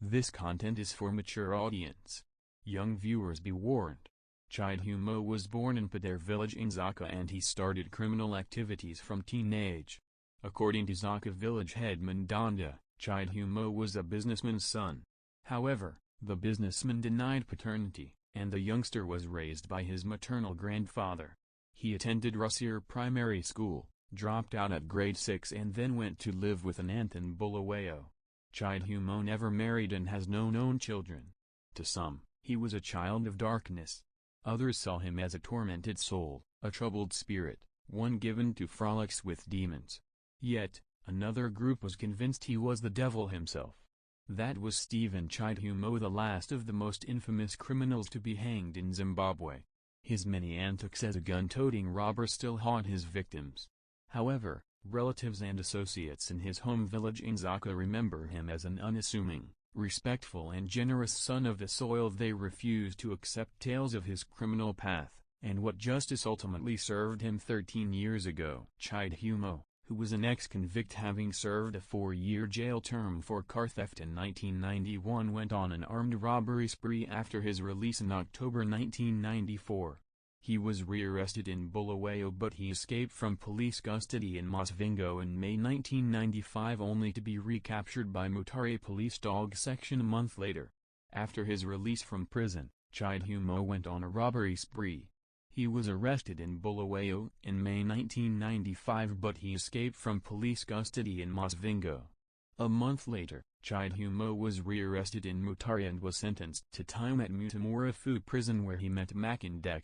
This content is for mature audience. Young viewers be warned. Chidhumo was born in Padare village in Zaka and he started criminal activities from teenage. According to Zaka village headman Donda, Chidhumo was a businessman's son. However, the businessman denied paternity, and the youngster was raised by his maternal grandfather. He attended Rusir Primary School, dropped out at grade 6 and then went to live with an aunt in Bulawayo. Chidhumo never married and has no known children. To some, he was a child of darkness. Others saw him as a tormented soul, a troubled spirit, one given to frolics with demons. Yet, another group was convinced he was the devil himself. That was Stephen Chidhumo, the last of the most infamous criminals to be hanged in Zimbabwe. His many antics as a gun-toting robber still haunt his victims. However, relatives and associates in his home village in Zaka remember him as an unassuming, respectful and generous son of the soil. They refuse to accept tales of his criminal path, and what justice ultimately served him 13 years ago. Chidhumo, who was an ex-convict having served a 4-year jail term for car theft in 1991, went on an armed robbery spree after his release in October 1994. He was rearrested in Bulawayo but he escaped from police custody in Masvingo in May 1995 only to be recaptured by Mutare Police Dog Section a month later. After his release from prison, Chidhumo went on a robbery spree. He was arrested in Bulawayo in May 1995 but he escaped from police custody in Masvingo. A month later, Chidhumo was rearrested in Mutare and was sentenced to time at Mutamura prison where he met Makandek.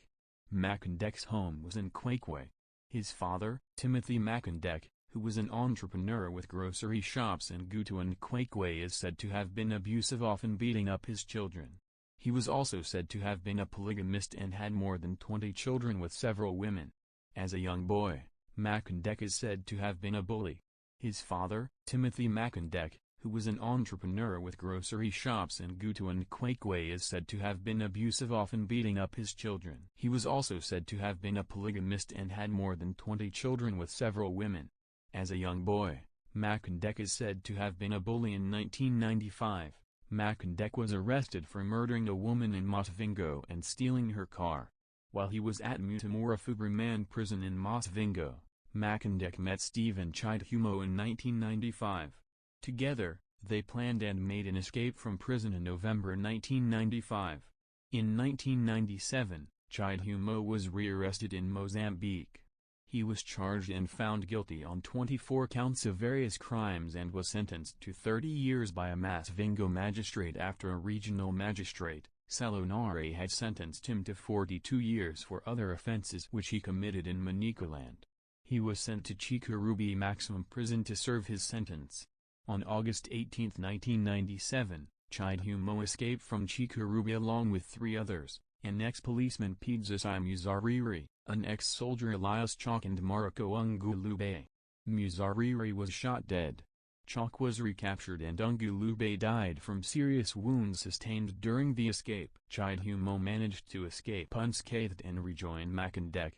Makandek's home was in Kwekwe. His father, Timothy Makandek, who was an entrepreneur with grocery shops in Gutu and Kwekwe, is said to have been abusive, often beating up his children. He was also said to have been a polygamist and had more than 20 children with several women. As a young boy, Makandek is said to have been a bully. His father, Timothy Makandek, who was an entrepreneur with grocery shops in Gutu and Kwekwe, is said to have been abusive, often beating up his children. He was also said to have been a polygamist and had more than 20 children with several women. As a young boy, Makandek is said to have been a bully. In 1995, Makandek was arrested for murdering a woman in Masvingo and stealing her car. While he was at Mutamura Remand Prison in Masvingo, Makandek met Stephen Chidhumo in 1995. Together, they planned and made an escape from prison in November 1995. In 1997, Chidhumo was rearrested in Mozambique. He was charged and found guilty on 24 counts of various crimes and was sentenced to 30 years by a Masvingo magistrate after a regional magistrate, Salonare, had sentenced him to 42 years for other offenses which he committed in Manicaland. He was sent to Chikurubi Maximum Prison to serve his sentence. On August 18, 1997, Chidhumo escaped from Chikurubi along with 3 others, an ex-policeman Pidzasai Muzariri, an ex-soldier Elias Chalk and Mariko Ungulube. Muzariri was shot dead. Chalk was recaptured and Ungulube died from serious wounds sustained during the escape. Chidhumo managed to escape unscathed and rejoin Makandek.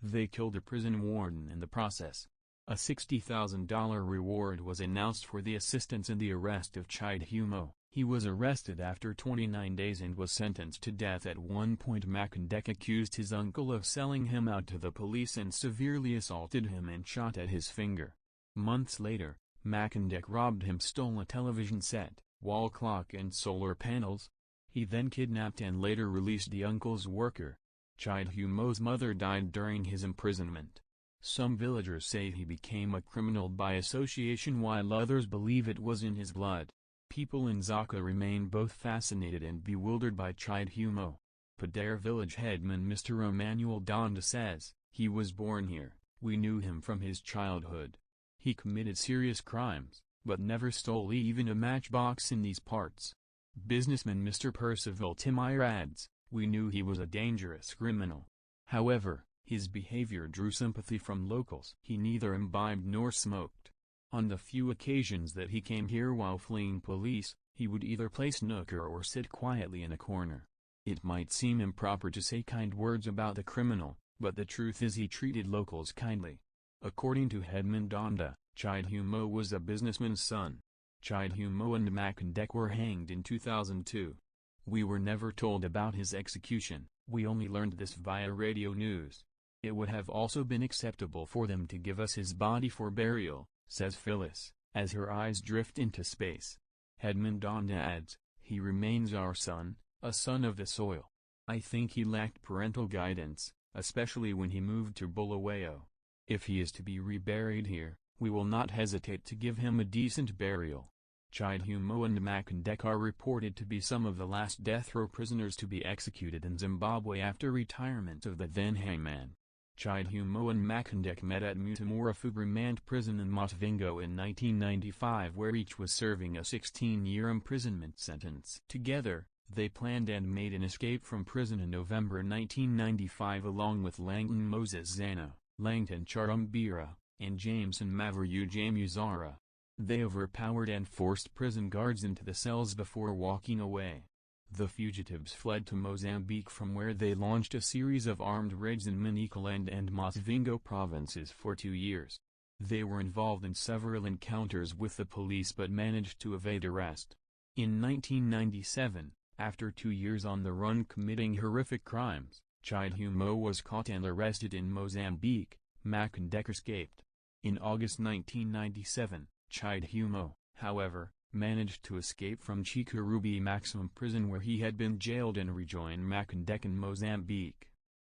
They killed a prison warden in the process. A $60,000 reward was announced for the assistance in the arrest of Chidhumo. He was arrested after 29 days and was sentenced to death. At one point, Makandek accused his uncle of selling him out to the police and severely assaulted him and shot at his finger. Months later, Makandek robbed him, stole a television set, wall clock and solar panels. He then kidnapped and later released the uncle's worker. Chidhumo's mother died during his imprisonment. Some villagers say he became a criminal by association while others believe it was in his blood. People in Zaka remain both fascinated and bewildered by Chidhumo. Padare village headman Mr. Emmanuel Donda says, "He was born here, we knew him from his childhood. He committed serious crimes, but never stole even a matchbox in these parts." Businessman Mr. Percival Timire adds, "We knew he was a dangerous criminal. However, his behavior drew sympathy from locals. He neither imbibed nor smoked. On the few occasions that he came here while fleeing police, he would either play snooker or sit quietly in a corner. It might seem improper to say kind words about the criminal, but the truth is he treated locals kindly." According to headman Donda, Chidhumo was a businessman's son. Chidhumo and Makandek were hanged in 2002. We were never told about his execution, we only learned this via radio news. It would have also been acceptable for them to give us his body for burial, says Phyllis, as her eyes drift into space. Hedmondonda adds, he remains our son, a son of the soil. I think he lacked parental guidance, especially when he moved to Bulawayo. If he is to be reburied here, we will not hesitate to give him a decent burial. Chidhumo and Makandek are reported to be some of the last death row prisoners to be executed in Zimbabwe after retirement of the then hangman. Chidhumo and Makandek met at Mutamurafu Remand Prison in Masvingo in 1995, where each was serving a 16-year imprisonment sentence. Together, they planned and made an escape from prison in November 1995 along with Langton Moses Zana, Langton Charumbira, and Jameson Maveru Jamuzara. They overpowered and forced prison guards into the cells before walking away. The fugitives fled to Mozambique, from where they launched a series of armed raids in Manicaland and Masvingo provinces for 2 years. They were involved in several encounters with the police but managed to evade arrest. In 1997, after 2 years on the run committing horrific crimes, Chidhumo was caught and arrested in Mozambique. Makandek escaped. In August 1997, Chidhumo, however, managed to escape from Chikurubi Maximum Prison, where he had been jailed, and rejoin Makandek in Mozambique.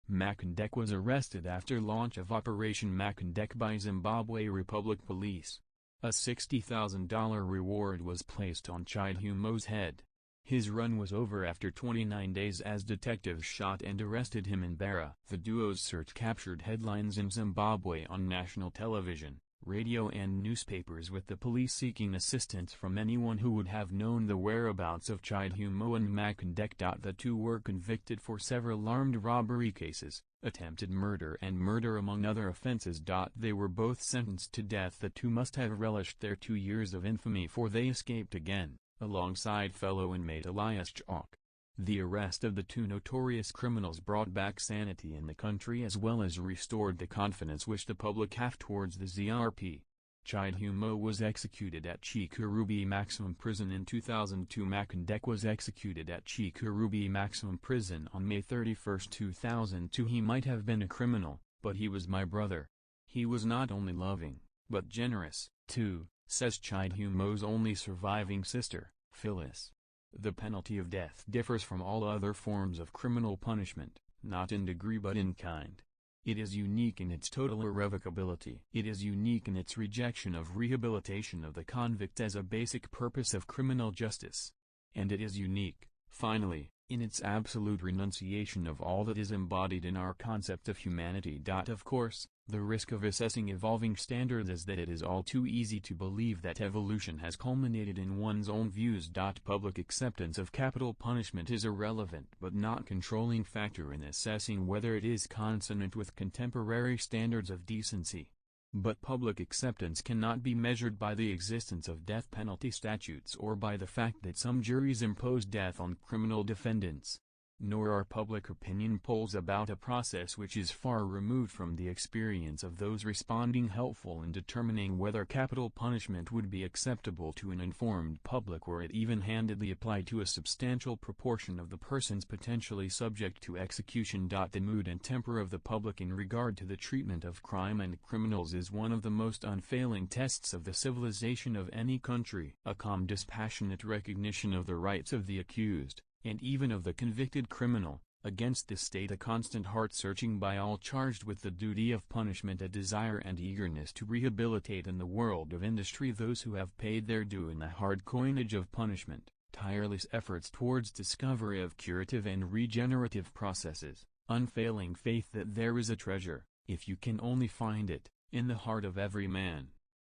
Makandek was arrested after launch of Operation Makandek by Zimbabwe Republic Police. A $60,000 reward was placed on Chidhumo's head. His run was over after 29 days as detectives shot and arrested him in Beira. The duo's search captured headlines in Zimbabwe on national television, radio and newspapers, with the police seeking assistance from anyone who would have known the whereabouts of Chidhumo and Makandek. The two were convicted for several armed robbery cases, attempted murder and murder among other offenses. They were both sentenced to death. The two must have relished their 2 years of infamy, for they escaped again, alongside fellow inmate Elias Chalk. The arrest of the two notorious criminals brought back sanity in the country, as well as restored the confidence which the public have towards the ZRP. Chidhumo was executed at Chikurubi Maximum Prison in 2002. Makandek was executed at Chikurubi Maximum Prison on May 31, 2002. He might have been a criminal, but he was my brother. He was not only loving, but generous, too, says Chidhumo's only surviving sister, Phyllis. The penalty of death differs from all other forms of criminal punishment, not in degree but in kind. It is unique in its total irrevocability. It is unique in its rejection of rehabilitation of the convict as a basic purpose of criminal justice. And it is unique, finally, in its absolute renunciation of all that is embodied in our concept of humanity. Of course, the risk of assessing evolving standards is that it is all too easy to believe that evolution has culminated in one's own views. Public acceptance of capital punishment is a relevant but not controlling factor in assessing whether it is consonant with contemporary standards of decency. But public acceptance cannot be measured by the existence of death penalty statutes or by the fact that some juries impose death on criminal defendants. Nor are public opinion polls about a process which is far removed from the experience of those responding helpful in determining whether capital punishment would be acceptable to an informed public were it even-handedly applied to a substantial proportion of the persons potentially subject to execution. The mood and temper of the public in regard to the treatment of crime and criminals is one of the most unfailing tests of the civilization of any country. A calm, dispassionate recognition of the rights of the accused, and even of the convicted criminal, against the state a constant heart-searching by all charged with the duty of punishment, a desire and eagerness to rehabilitate in the world of industry those who have paid their due in the hard coinage of punishment, tireless efforts towards discovery of curative and regenerative processes, unfailing faith that there is a treasure, if you can only find it, in the heart of every man.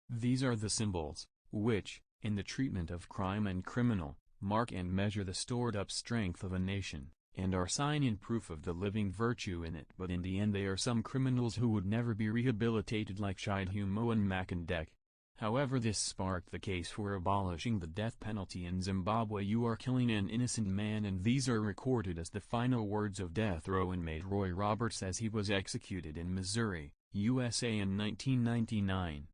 These are the symbols, which, in the treatment of crime and criminal, mark and measure the stored-up strength of a nation, and are sign and proof of the living virtue in it. But in the end they are some criminals who would never be rehabilitated, like Chidhumo and Makandek. However, this sparked the case for abolishing the death penalty in Zimbabwe. You are killing an innocent man, and these are recorded as the final words of death row inmate Roy Roberts as he was executed in Missouri, USA in 1999.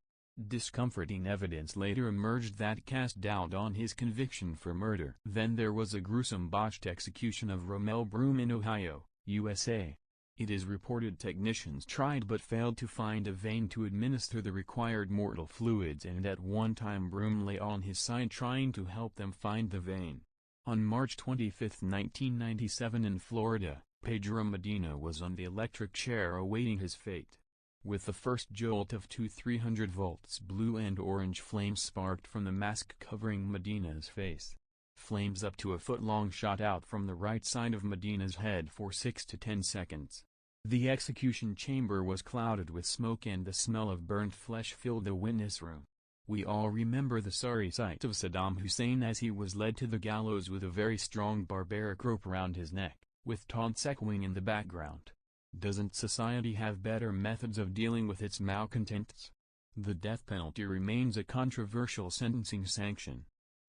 Discomforting evidence later emerged that cast doubt on his conviction for murder. Then there was a gruesome botched execution of Rommel Broom in Ohio, USA. It is reported technicians tried but failed to find a vein to administer the required mortal fluids, and at one time Broom lay on his side trying to help them find the vein. On March 25, 1997 in Florida, Pedro Medina was on the electric chair awaiting his fate. With the first jolt of two 300 volts blue and orange flames sparked from the mask covering Medina's face. Flames up to a foot long shot out from the right side of Medina's head for 6 to 10 seconds. The execution chamber was clouded with smoke and the smell of burnt flesh filled the witness room. We all remember the sorry sight of Saddam Hussein as he was led to the gallows with a very strong barbaric rope around his neck, with taunts echoing in the background. Doesn't society have better methods of dealing with its malcontents? The death penalty remains a controversial sentencing sanction.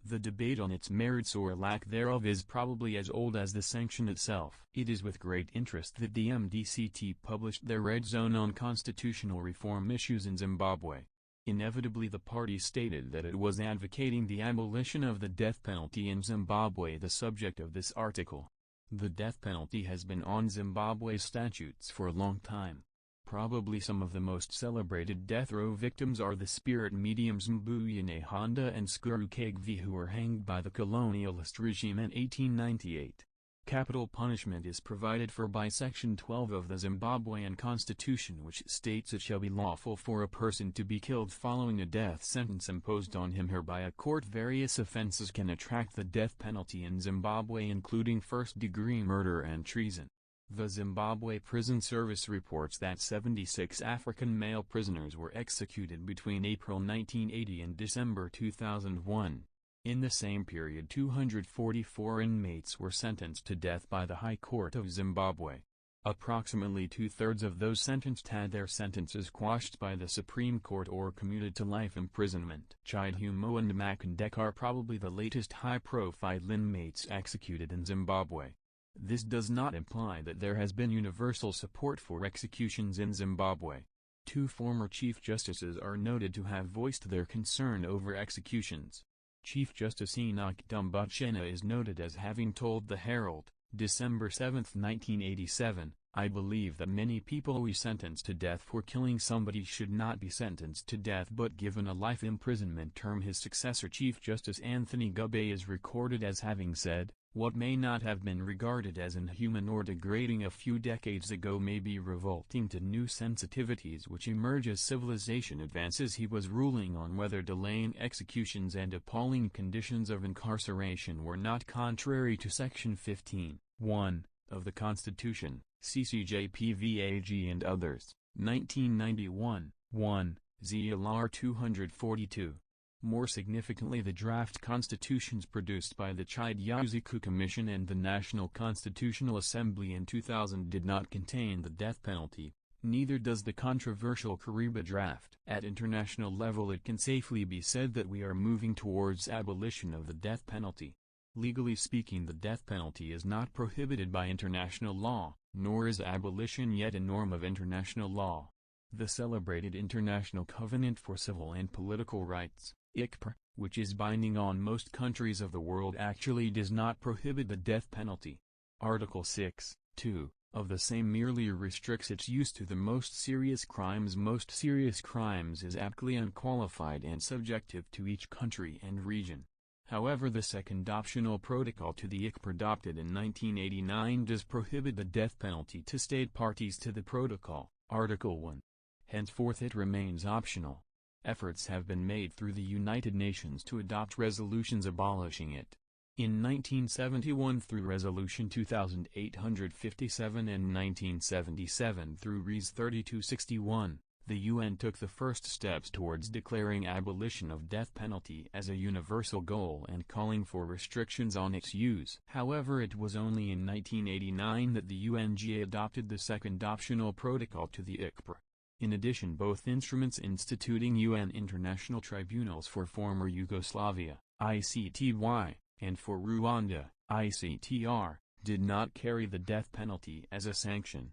The debate on its merits or lack thereof is probably as old as the sanction itself. It is with great interest that the MDCT published their Red Zone on constitutional reform issues in Zimbabwe. Inevitably the party stated that it was advocating the abolition of the death penalty in Zimbabwe, the subject of this article. The death penalty has been on Zimbabwe's statutes for a long time. Probably some of the most celebrated death row victims are the spirit mediums Mbuyane Honda and Skuru Kegvi, who were hanged by the colonialist regime in 1898. Capital punishment is provided for by Section 12 of the Zimbabwean Constitution, which states it shall be lawful for a person to be killed following a death sentence imposed on him/her by a court. Various offenses can attract the death penalty in Zimbabwe, including first-degree murder and treason. The Zimbabwe Prison Service reports that 76 African male prisoners were executed between April 1980 and December 2001. In the same period 244 inmates were sentenced to death by the High Court of Zimbabwe. Approximately two-thirds of those sentenced had their sentences quashed by the Supreme Court or commuted to life imprisonment. Chidumo and Makindeka are probably the latest high-profile inmates executed in Zimbabwe. This does not imply that there has been universal support for executions in Zimbabwe. Two former Chief Justices are noted to have voiced their concern over executions. Chief Justice Enoch Dumbachena is noted as having told the Herald, December 7, 1987, "I believe that many people we sentence to death for killing somebody should not be sentenced to death but given a life imprisonment term." His successor Chief Justice Anthony Gube is recorded as having said, "What may not have been regarded as inhuman or degrading a few decades ago may be revolting to new sensitivities which emerge as civilization advances." He was ruling on whether delaying executions and appalling conditions of incarceration were not contrary to Section 15(1) of the Constitution, CCJPVAG and others, 1991, 1, ZLR 242. More significantly, the draft constitutions produced by the Chidyuziku Commission and the National Constitutional Assembly in 2000 did not contain the death penalty, neither does the controversial Kariba draft. At international level, it can safely be said that we are moving towards abolition of the death penalty. Legally speaking, the death penalty is not prohibited by international law, nor is abolition yet a norm of international law. The celebrated International Covenant for Civil and Political Rights, ICPR, which is binding on most countries of the world, actually does not prohibit the death penalty. Article 6(2) of the same merely restricts its use to the most serious crimes. Most serious crimes is aptly unqualified and subjective to each country and region. However, the second optional protocol to the ICPR adopted in 1989 does prohibit the death penalty to state parties to the protocol, Article 1. Henceforth it remains optional. Efforts have been made through the United Nations to adopt resolutions abolishing it. In 1971 through Resolution 2857 and 1977 through Res. 3261, the UN took the first steps towards declaring abolition of death penalty as a universal goal and calling for restrictions on its use. However, it was only in 1989 that the UNGA adopted the second optional protocol to the ICPR. In addition, both instruments instituting UN International Tribunals for former Yugoslavia, ICTY, and for Rwanda, ICTR, did not carry the death penalty as a sanction.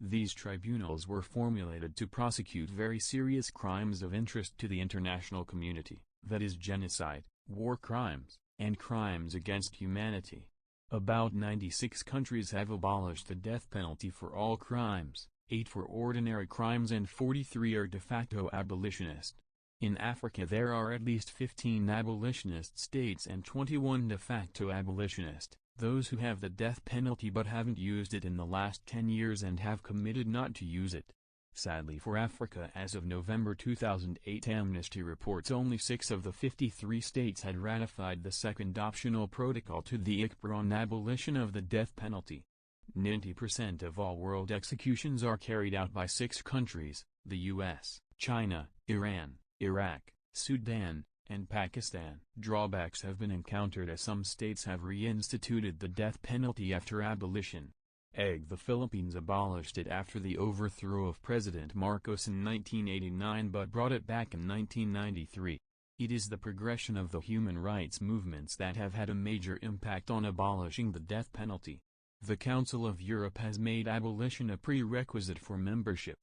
These tribunals were formulated to prosecute very serious crimes of interest to the international community, that is genocide, war crimes, and crimes against humanity. About 96 countries have abolished the death penalty for all crimes, 8 for ordinary crimes and 43 are de facto abolitionist. In Africa there are at least 15 abolitionist states and 21 de facto abolitionist, those who have the death penalty but haven't used it in the last 10 years and have committed not to use it. Sadly for Africa, as of November 2008, Amnesty reports only 6 of the 53 states had ratified the second optional protocol to the ICPR on abolition of the death penalty. 90% of all world executions are carried out by 6 countries, the US, China, Iran, Iraq, Sudan, and Pakistan. Drawbacks have been encountered as some states have reinstituted the death penalty after abolition. The Philippines abolished it after the overthrow of President Marcos in 1989 but brought it back in 1993. It is the progression of the human rights movements that have had a major impact on abolishing the death penalty. The Council of Europe has made abolition a prerequisite for membership.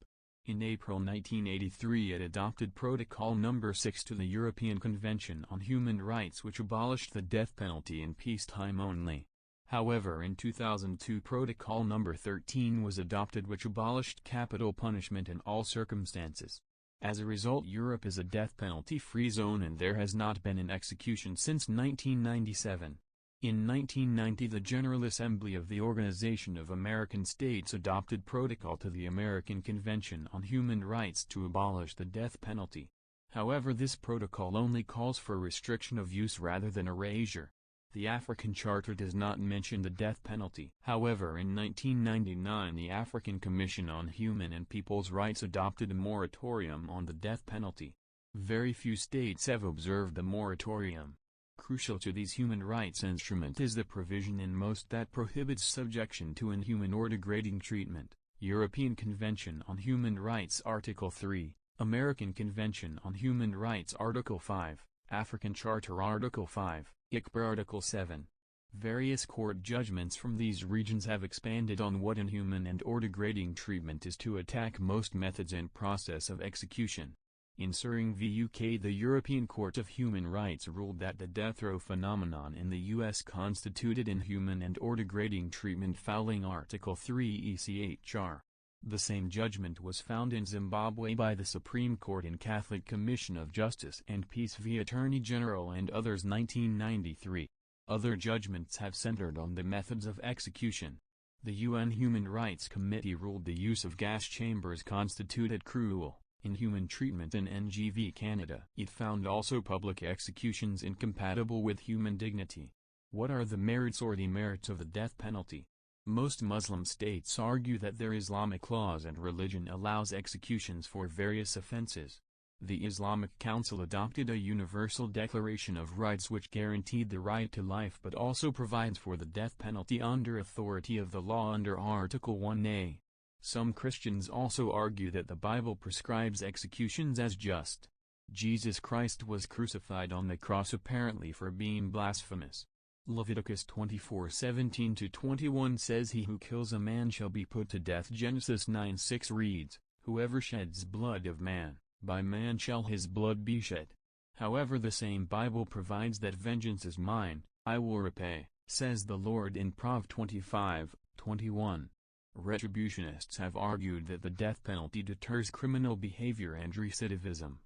In April 1983 it adopted Protocol No. 6 to the European Convention on Human Rights, which abolished the death penalty in peacetime only. However, in 2002 Protocol No. 13 was adopted, which abolished capital punishment in all circumstances. As a result, Europe is a death penalty-free zone and there has not been an execution since 1997. In 1990 the General Assembly of the Organization of American States adopted Protocol to the American Convention on Human Rights to abolish the death penalty. However, this protocol only calls for restriction of use rather than erasure. The African Charter does not mention the death penalty. However, in 1999 the African Commission on Human and People's Rights adopted a moratorium on the death penalty. Very few states have observed the moratorium. Crucial to these human rights instruments is the provision in most that prohibits subjection to inhuman or degrading treatment. European Convention on Human Rights Article 3, American Convention on Human Rights Article 5, African Charter Article 5, ICPR Article 7. Various court judgments from these regions have expanded on what inhuman and or degrading treatment is to attack most methods and process of execution. In Suring v UK, the European Court of Human Rights ruled that the death row phenomenon in the US constituted inhuman and or degrading treatment fouling Article 3 ECHR. The same judgment was found in Zimbabwe by the Supreme Court in Catholic Commission of Justice and Peace v Attorney General and others 1993. Other judgments have centered on the methods of execution. The UN Human Rights Committee ruled the use of gas chambers constituted cruel, inhuman treatment in NGV Canada. It found also public executions incompatible with human dignity. What are the merits or demerits of the death penalty? Most Muslim states argue that their Islamic laws and religion allows executions for various offenses. The Islamic Council adopted a Universal Declaration of Rights which guaranteed the right to life but also provides for the death penalty under authority of the law under Article 1A. Some Christians also argue that the Bible prescribes executions as just. Jesus Christ was crucified on the cross apparently for being blasphemous. Leviticus 24:17-21 says, "He who kills a man shall be put to death." Genesis 9:6 reads, "Whoever sheds blood of man, by man shall his blood be shed." However, the same Bible provides that vengeance is mine, I will repay, says the Lord in Prov 25:21. Retributionists have argued that the death penalty deters criminal behavior and recidivism.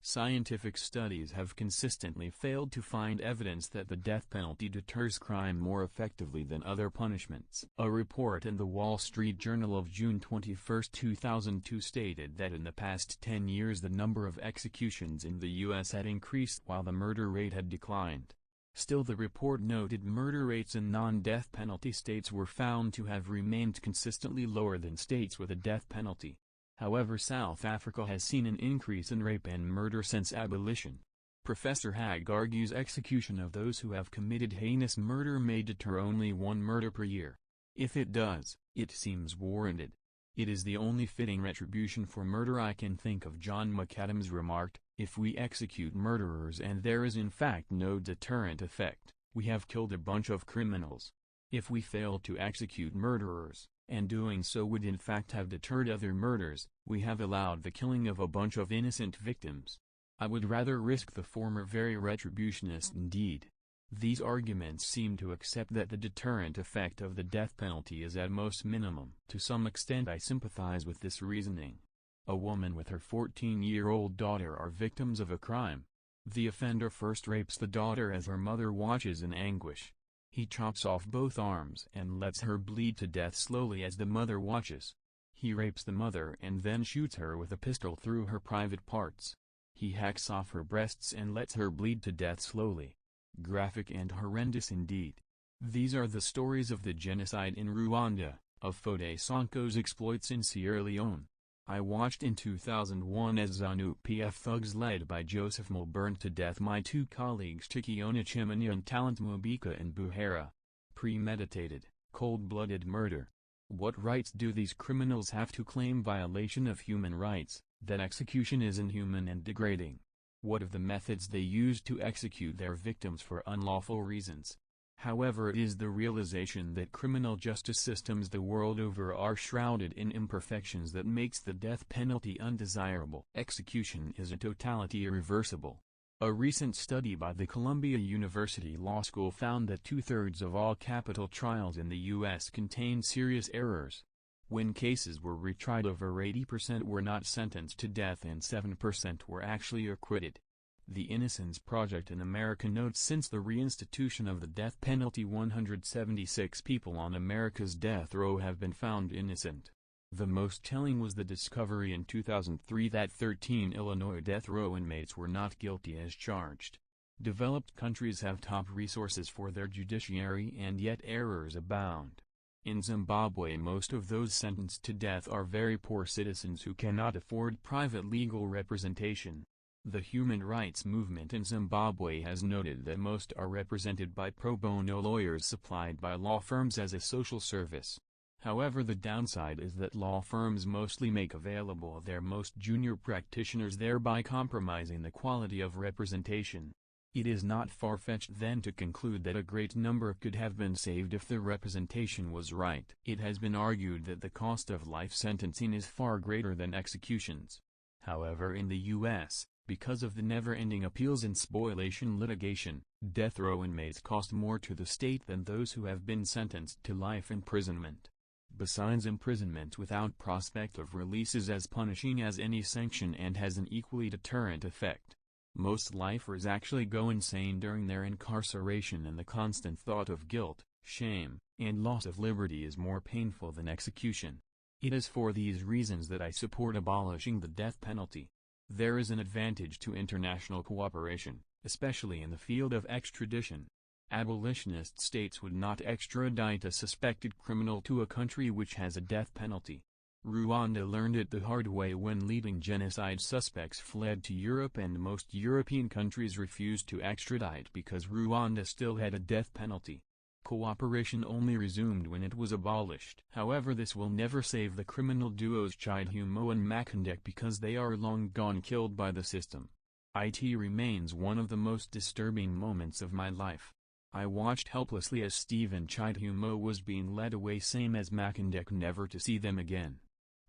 Scientific studies have consistently failed to find evidence that the death penalty deters crime more effectively than other punishments. A report in the Wall Street Journal of June 21, 2002 stated that in the past 10 years the number of executions in the U.S. had increased while the murder rate had declined. Still, the report noted murder rates in non-death penalty states were found to have remained consistently lower than states with a death penalty. However, South Africa has seen an increase in rape and murder since abolition. Professor Hag argues execution of those who have committed heinous murder may deter only one murder per year. If it does, it seems warranted. It is the only fitting retribution for murder I can think of. John McAdams remarked, "If we execute murderers and there is in fact no deterrent effect, we have killed a bunch of criminals. If we fail to execute murderers, and doing so would in fact have deterred other murders, we have allowed the killing of a bunch of innocent victims. I would rather risk the former, very retributionist indeed. These arguments seem to accept that the deterrent effect of the death penalty is at most minimum. To some extent I sympathize with this reasoning. A woman with her 14-year-old daughter are victims of a crime. The offender first rapes the daughter as her mother watches in anguish. He chops off both arms and lets her bleed to death slowly as the mother watches. He rapes the mother and then shoots her with a pistol through her private parts. He hacks off her breasts and lets her bleed to death slowly. Graphic and horrendous indeed. These are the stories of the genocide in Rwanda, of Foday Sanko's exploits in Sierra Leone. I watched in 2001 as ZANU-PF thugs led by Joseph Mole burned to death my two colleagues Chikiona Chimanya and Talent Mubika in Buhera. Premeditated, cold-blooded murder. What rights do these criminals have to claim violation of human rights, that execution is inhuman and degrading? What of the methods they use to execute their victims for unlawful reasons? However, it is the realization that criminal justice systems the world over are shrouded in imperfections that makes the death penalty undesirable. Execution is a totality irreversible. A recent study by the Columbia University Law School found that 2/3 of all capital trials in the U.S. contained serious errors. When cases were retried, over 80% were not sentenced to death and 7% were actually acquitted. The Innocence Project in America notes since the reinstitution of the death penalty 176 people on America's death row have been found innocent. The most telling was the discovery in 2003 that 13 Illinois death row inmates were not guilty as charged. Developed countries have top resources for their judiciary and yet errors abound. In Zimbabwe, most of those sentenced to death are very poor citizens who cannot afford private legal representation. The human rights movement in Zimbabwe has noted that most are represented by pro bono lawyers supplied by law firms as a social service. However, the downside is that law firms mostly make available their most junior practitioners, thereby compromising the quality of representation. It is not far-fetched then to conclude that a great number could have been saved if the representation was right. It has been argued that the cost of life sentencing is far greater than executions. However, in the U.S., because of the never-ending appeals and spoliation litigation, death row inmates cost more to the state than those who have been sentenced to life imprisonment. Besides, imprisonment without prospect of release is as punishing as any sanction and has an equally deterrent effect. Most lifers actually go insane during their incarceration, and the constant thought of guilt, shame, and loss of liberty is more painful than execution. It is for these reasons that I support abolishing the death penalty. There is an advantage to international cooperation, especially in the field of extradition. Abolitionist states would not extradite a suspected criminal to a country which has a death penalty. Rwanda learned it the hard way when leading genocide suspects fled to Europe, and most European countries refused to extradite because Rwanda still had a death penalty. Cooperation only resumed when it was abolished. However, this will never save the criminal duos Chidhumo and Makindek because they are long gone, killed by the system. It remains one of the most disturbing moments of my life. I watched helplessly as Stephen Chidhumo was being led away, same as Makindek, never to see them again.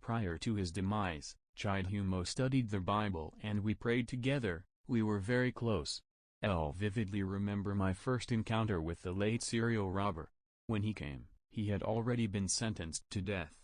Prior to his demise, Chidhumo studied the Bible and we prayed together. We were very close. I'll vividly remember my first encounter with the late serial robber. When he came, he had already been sentenced to death.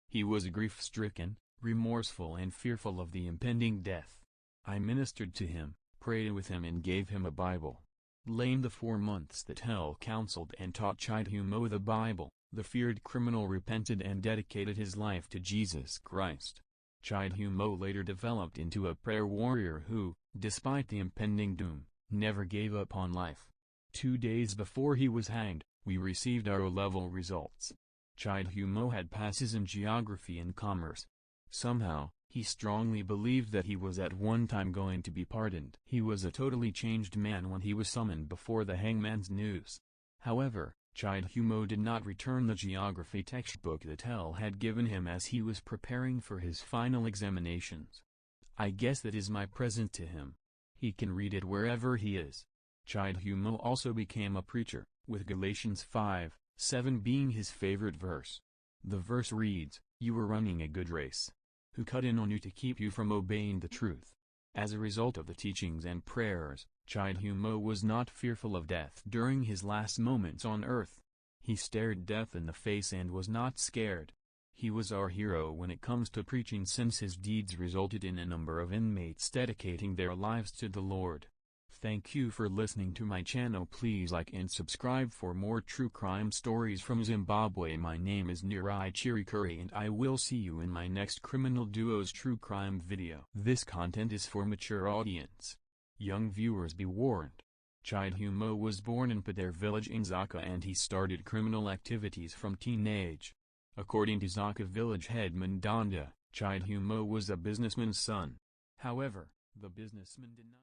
He was grief-stricken, remorseful and fearful of the impending death. I ministered to him, prayed with him and gave him a Bible. In the 4 months that hell counseled and taught Chidhumo the Bible, the feared criminal repented and dedicated his life to Jesus Christ. Chidhumo later developed into a prayer warrior who, despite the impending doom, never gave up on life. 2 days before he was hanged, we received our O-level results. Chidhumo had passes in geography and commerce. Somehow, he strongly believed that he was at one time going to be pardoned. He was a totally changed man when he was summoned before the hangman's noose. However, Chidhumo did not return the geography textbook that hell had given him as he was preparing for his final examinations. I guess that is my present to him. He can read it wherever he is. Chidhumo also became a preacher, with Galatians 5:7 being his favorite verse. The verse reads, "You were running a good race. Who cut in on you to keep you from obeying the truth?" As a result of the teachings and prayers, Chidhumo was not fearful of death during his last moments on earth. He stared death in the face and was not scared. He was our hero when it comes to preaching, since his deeds resulted in a number of inmates dedicating their lives to the Lord. Thank you for listening to my channel. Please like and subscribe for more true crime stories from Zimbabwe. My name is Nirai Chirikuri and I will see you in my next Criminal Duos true crime video. This content is for mature audience. Young viewers be warned. Chidhumo was born in Padare village in Zaka and he started criminal activities from teenage. According to Zaka village head Mandanda, Chidhumo was a businessman's son. However, the businessman did not